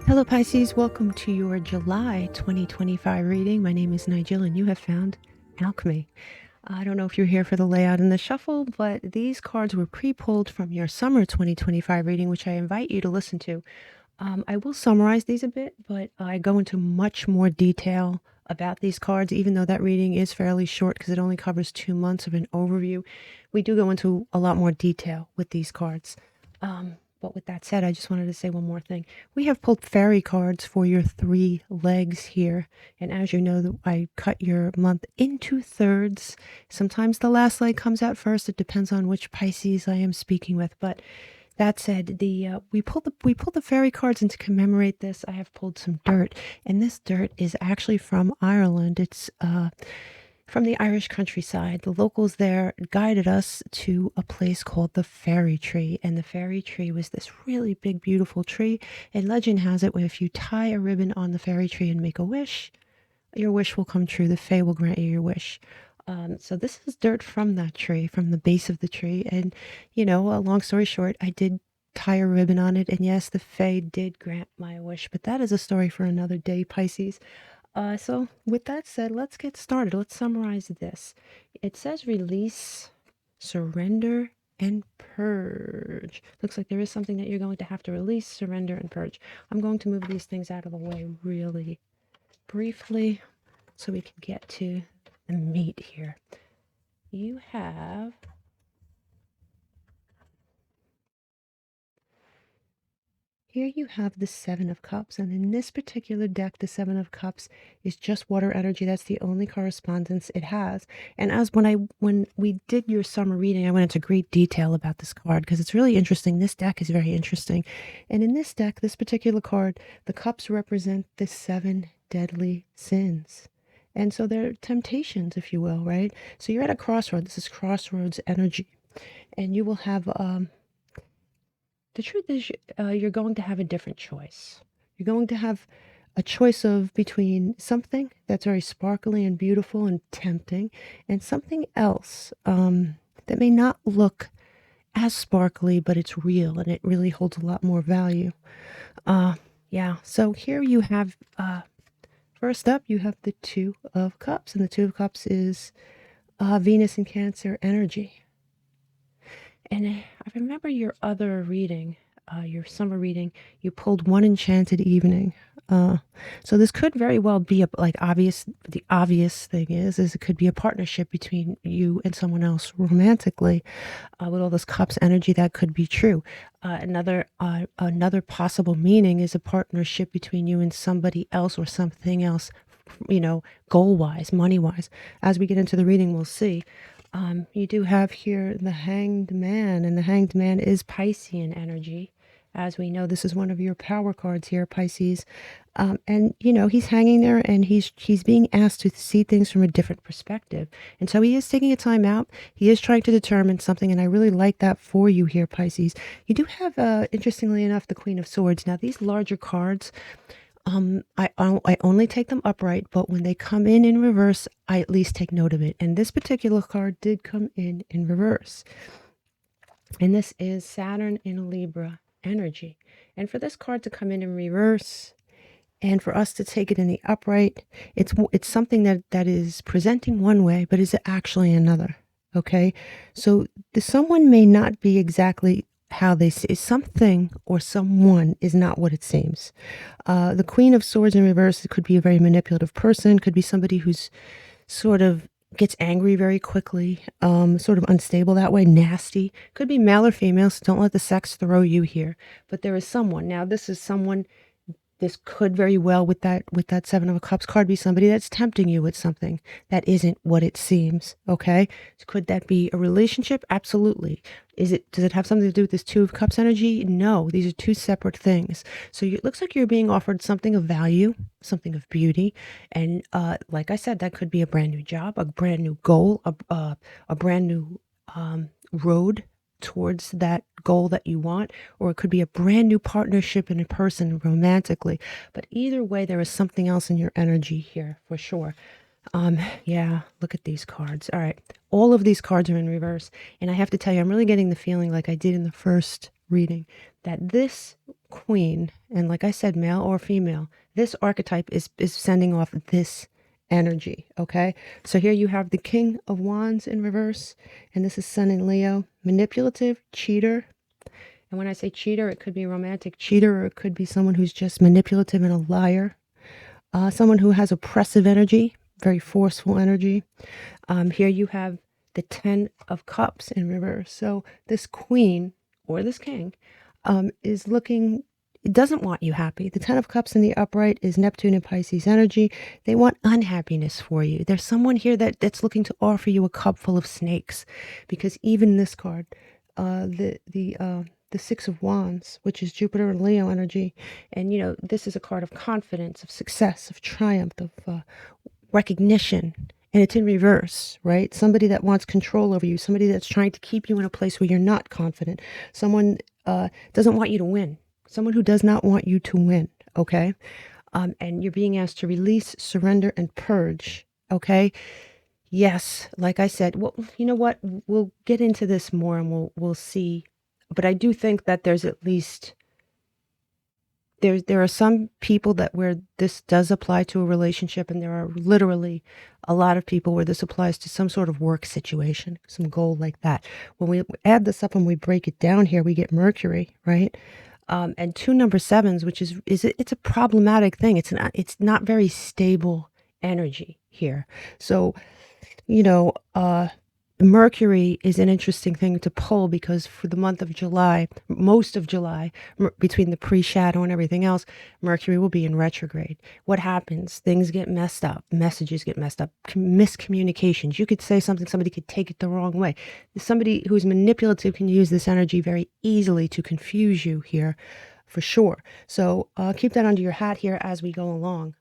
Hello Pisces, welcome to your July 2025 reading. My name is NiJiLL and you have found Alchemy. I don't know if you're here for the layout and the shuffle, but these cards were pre-pulled from your summer 2025 reading, which I invite you to listen to. I will summarize these a bit, but I go into much more detail about these cards, even though that reading is fairly short because it only covers 2 months of an overview. We do go into a lot more detail with these cards. But with that said, I just wanted to say one more thing. We have pulled fairy cards for your 3 legs here. And as you know, I cut your month into thirds. Sometimes the last leg comes out first. It depends on which Pisces I am speaking with. But that said, we pulled the fairy cards, and to commemorate this, I have pulled some dirt. And this dirt is actually from Ireland. It's from the Irish countryside. The locals there guided us to a place called the fairy tree. And the fairy tree was this really big, beautiful tree. And legend has it where if you tie a ribbon on the fairy tree and make a wish, your wish will come true. The fae will grant you your wish. So this is dirt from that tree, from the base of the tree. And, you know, a long story short, I did tie a ribbon on it. And yes, the fae did grant my wish. But that is a story for another day, Pisces. So with that said, let's get started. Let's summarize this. It says release, surrender, and purge. Looks like there is something that you're going to have to release, surrender, and purge. I'm going to move these things out of the way really briefly so we can get to the meat here. You have Here you have the Seven of Cups, and in this particular deck, the Seven of Cups is just water energy. That's the only correspondence it has. And as when we did your summer reading, I went into great detail about this card because it's really interesting. This deck is very interesting. And in this deck, this particular card, the cups represent the 7 deadly sins. And so they're temptations, if you will, right? So you're at a crossroads. This is crossroads energy. And you will have the truth is, you're going to have a different choice. You're going to have a choice of between something that's very sparkly and beautiful and tempting and something else that may not look as sparkly, but it's real and it really holds a lot more value. Yeah, so here you have, first up, you have the Two of Cups, and the Two of Cups is Venus and Cancer energy. And I remember your other reading, your summer reading, you pulled One Enchanted Evening. So this could very well be the obvious thing is it could be a partnership between you and someone else romantically. With all this cups energy, that could be true. Another possible meaning is a partnership between you and somebody else or something else, you know, goal-wise, money-wise. As we get into the reading, we'll see. You do have here the Hanged Man, and the Hanged Man is Piscean energy. As we know, this is one of your power cards here, Pisces. And, you know, he's hanging there and he's being asked to see things from a different perspective. And so he is taking a time out. He is trying to determine something, and I really like that for you here, Pisces. You do have, interestingly enough, the Queen of Swords. Now, these larger cards, I only take them upright, but when they come in reverse, I at least take note of it. And this particular card did come in reverse. And this is Saturn in Libra energy. And for this card to come in reverse and for us to take it in the upright, it's something that is presenting one way, but is actually another. Okay? So someone may not be exactly how they see something, or someone is not what it seems. The Queen of Swords in reverse, it could be a very manipulative person, could be somebody who's sort of gets angry very quickly, sort of unstable that way, nasty. Could be male or female, so don't let the sex throw you here. But there is someone. Now, this is someone. This could very well, with that Seven of Cups card, be somebody that's tempting you with something that isn't what it seems. Okay, could that be a relationship? Absolutely. Does it have something to do with this Two of Cups energy? No, these are two separate things. So it looks like you're being offered something of value, something of beauty, and like I said, that could be a brand new job, a brand new goal, a brand new road towards that goal that you want, or it could be a brand new partnership in a person romantically. But either way, there is something else in your energy here for sure. Yeah, look at these cards. All right, all of these cards are in reverse, and I have to tell you, I'm really getting the feeling, like I did in the first reading, that this queen, and like I said, male or female, this archetype is sending off this energy, okay? So here you have the King of Wands in reverse, and this is Sun in Leo, manipulative, cheater. And when I say cheater, it could be a romantic cheater, or it could be someone who's just manipulative and a liar. Someone who has oppressive energy, very forceful energy. Here you have the 10 of Cups in reverse. So this queen or this king is looking, it doesn't want you happy. The 10 of Cups in the upright is Neptune and Pisces energy. They want unhappiness for you. There's someone here that's looking to offer you a cup full of snakes, because even this card, the Six of Wands, which is Jupiter and Leo energy, and you know, this is a card of confidence, of success, of triumph, of recognition, and it's in reverse, right? Somebody that wants control over you, somebody that's trying to keep you in a place where you're not confident, someone doesn't want you to win, someone who does not want you to win, okay? And you're being asked to release, surrender, and purge, okay? Yes, like I said, well, you know what? We'll get into this more and we'll see. But I do think that there's at least, there are some people that where this does apply to a relationship, and there are literally a lot of people where this applies to some sort of work situation, some goal like that. When we add this up and we break it down here, we get Mercury, right? And two number sevens, which is it's a problematic thing. It's not very stable energy here. So, you know, Mercury is an interesting thing to pull, because for the month of July, most of July, between the pre-shadow and everything else, Mercury will be in retrograde. What happens? Things get messed up. Messages get messed up. Miscommunications. You could say something, somebody could take it the wrong way. Somebody who's manipulative can use this energy very easily to confuse you here, for sure. So keep that under your hat here as we go along.